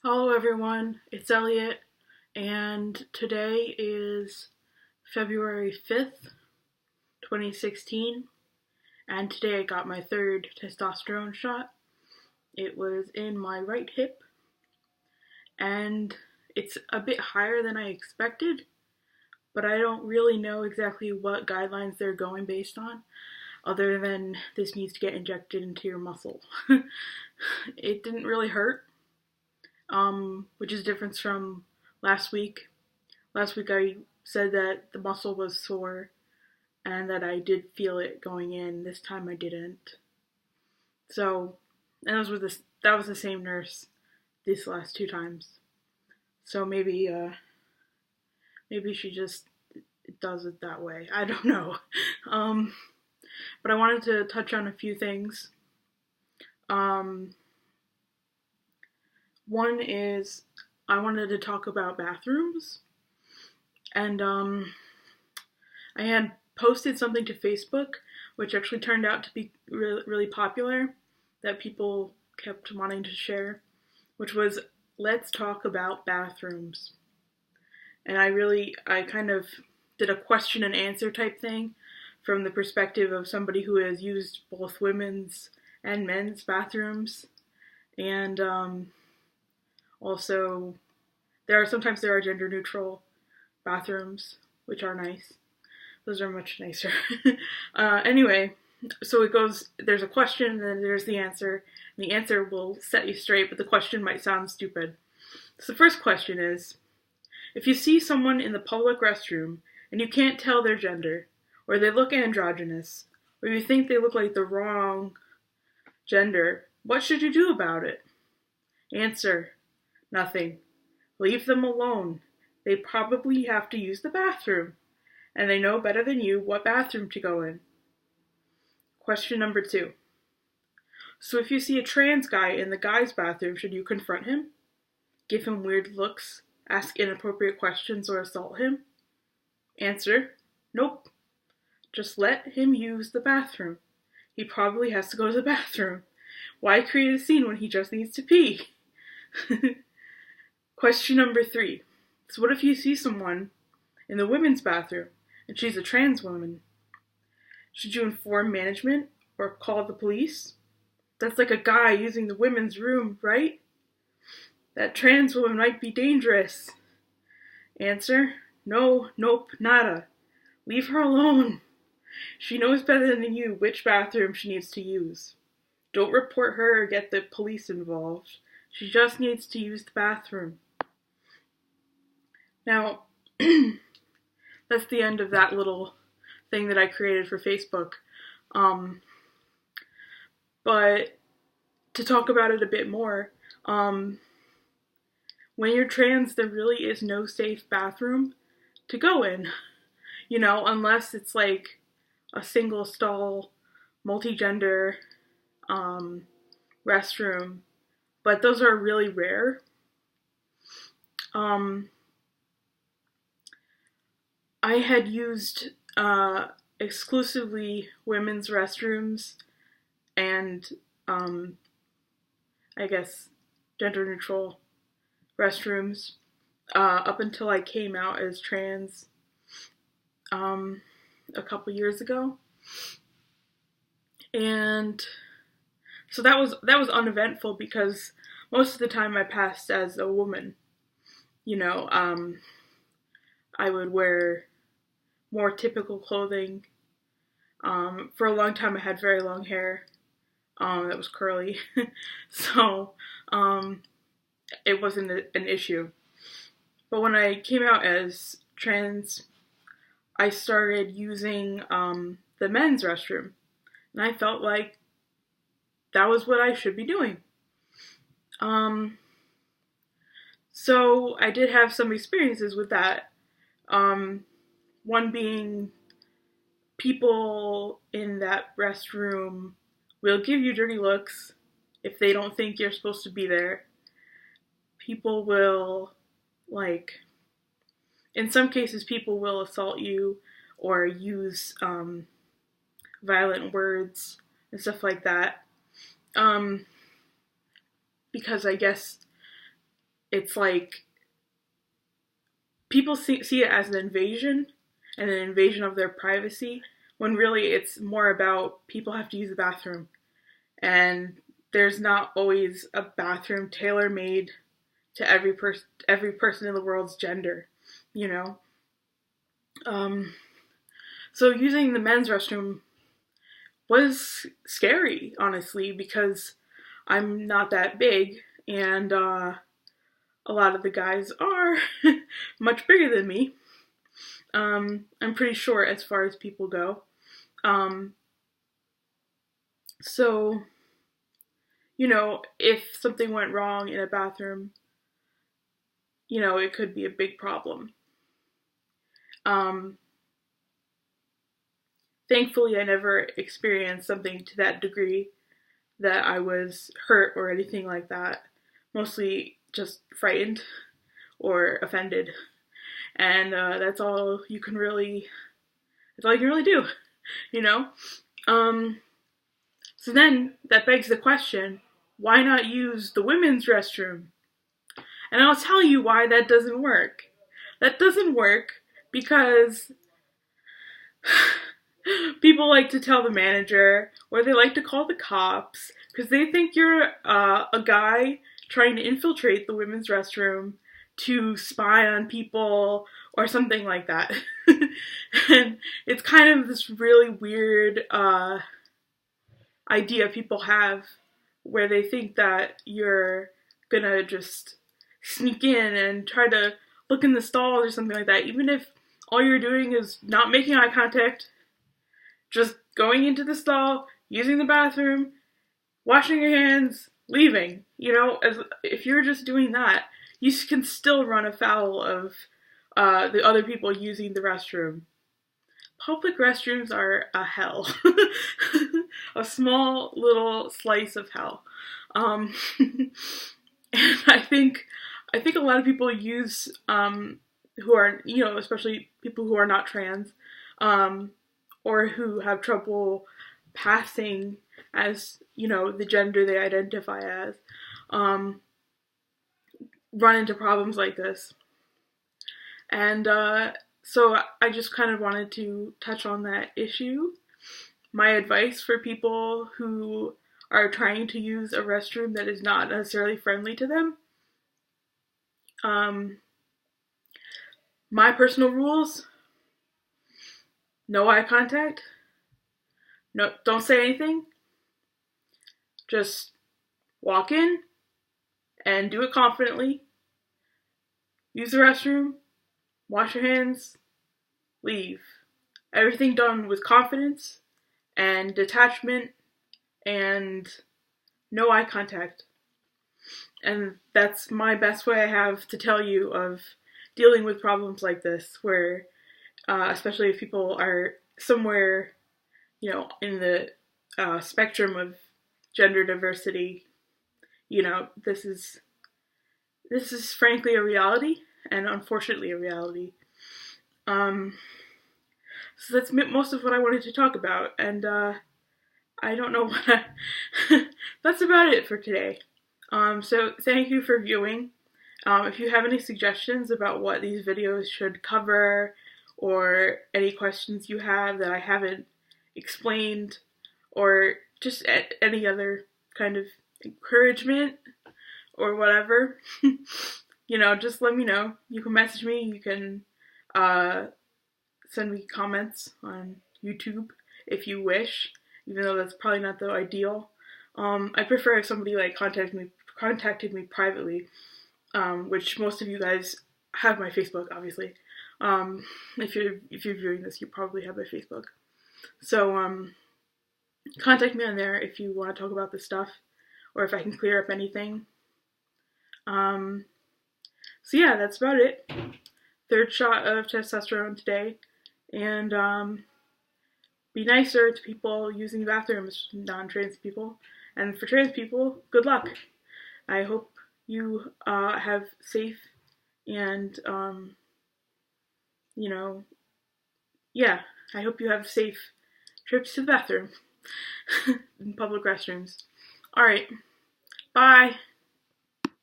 Hello everyone, it's Elliot, and today is February 5th, 2016, and today I got my third testosterone shot. It was in my right hip, and it's a bit higher than I expected, but I don't really know exactly what guidelines they're going based on, other than this needs to get injected into your muscle. It didn't really hurt. Which is different from last week. Last week I said that the muscle was sore and that I did feel it going in. This time I didn't. So, and that was the same nurse these last two times. So maybe she just does it that way. I don't know. But I wanted to touch on a few things. One is I wanted to talk about bathrooms, and I had posted something to Facebook, which actually turned out to be really popular, that people kept wanting to share, which was, let's talk about bathrooms. And I kind of did a question and answer type thing from the perspective of somebody who has used both women's and men's bathrooms, and also, there are gender neutral bathrooms, which are nice. Those are much nicer. Anyway, so it goes, there's a question, and then there's the answer. And the answer will set you straight, but the question might sound stupid. So the first question is, if you see someone in the public restroom and you can't tell their gender, or they look androgynous, or you think they look like the wrong gender, what should you do about it? Answer: nothing. Leave them alone. They probably have to use the bathroom, and they know better than you what bathroom to go in. Question number 2. So if you see a trans guy in the guy's bathroom, should you confront him? Give him weird looks, ask inappropriate questions, or assault him? Answer: nope. Just let him use the bathroom. He probably has to go to the bathroom. Why create a scene when he just needs to pee? Question number 3. So what if you see someone in the women's bathroom and she's a trans woman? Should you inform management or call the police? That's like a guy using the women's room, right? That trans woman might be dangerous. Answer: no, nope, nada. Leave her alone. She knows better than you which bathroom she needs to use. Don't report her or get the police involved. She just needs to use the bathroom. Now, that's the end of that little thing that I created for Facebook. But to talk about it a bit more, when you're trans, there really is no safe bathroom to go in. Unless it's like a single stall, multi-gender restroom. But those are really rare. I had used exclusively women's restrooms and I guess gender neutral restrooms up until I came out as trans a couple years ago. And so that was uneventful because most of the time I passed as a woman. I would wear more typical clothing. For a long time I had very long hair that was curly. So it wasn't an issue. But when I came out as trans, I started using the men's restroom. And I felt like that was what I should be doing. So I did have some experiences with that. One being, people in that restroom will give you dirty looks if they don't think you're supposed to be there. People will, in some cases, people will assault you or use violent words and stuff like that. Because I guess it's like people see it as an invasion and an invasion of their privacy, when really it's more about people have to use the bathroom. And there's not always a bathroom tailor-made to every person in the world's gender, you know? So using the men's restroom was scary, honestly, because I'm not that big, and a lot of the guys are much bigger than me. I'm pretty short as far as people go. So, you know, if something went wrong in a bathroom, you know, it could be a big problem. Thankfully, I never experienced something to that degree that I was hurt or anything like that. Mostly just frightened or offended. And that's all you can really do, you know? So then that begs the question, why not use the women's restroom? And I'll tell you why that doesn't work. That doesn't work because people like to tell the manager, or they like to call the cops, because they think you're a guy trying to infiltrate the women's restroom to spy on people or something like that. And it's kind of this really weird idea people have where they think that you're gonna just sneak in and try to look in the stalls or something like that, even if all you're doing is not making eye contact, just going into the stall, using the bathroom, washing your hands, leaving. You know, if you're just doing that, you can still run afoul of the other people using the restroom. Public restrooms are a hell. A small little slice of hell. And I think a lot of people use, who are, you know, especially people who are not trans, or who have trouble passing as, you know, the gender they identify as, run into problems like this. And so I just kind of wanted to touch on that issue. My advice for people who are trying to use a restroom that is not necessarily friendly to them. My personal rules: no eye contact. No, don't say anything. Just walk in and do it confidently. Use the restroom, wash your hands, leave. Everything done with confidence and detachment and no eye contact. And that's my best way I have to tell you of dealing with problems like this, where especially if people are somewhere, you know, in the spectrum of gender diversity, you know, this is frankly a reality, and unfortunately a reality. So that's most of what I wanted to talk about, and I don't know what that's about it for today. So thank you for viewing. If you have any suggestions about what these videos should cover, or any questions you have that I haven't explained, or just any other kind of encouragement or whatever, you know, just let me know. You can message me, you can send me comments on YouTube if you wish, even though that's probably not the ideal. I prefer if somebody like contacted me privately, which most of you guys have my Facebook, obviously. If you're viewing this, you probably have my Facebook. So contact me on there if you want to talk about this stuff, or if I can clear up anything. So yeah, that's about it. Third shot of testosterone today, and be nicer to people using bathrooms, non-trans people. And for trans people, good luck. I hope you have safe and, you know, yeah, I hope you have safe trips to the bathroom in public restrooms. Alright, bye.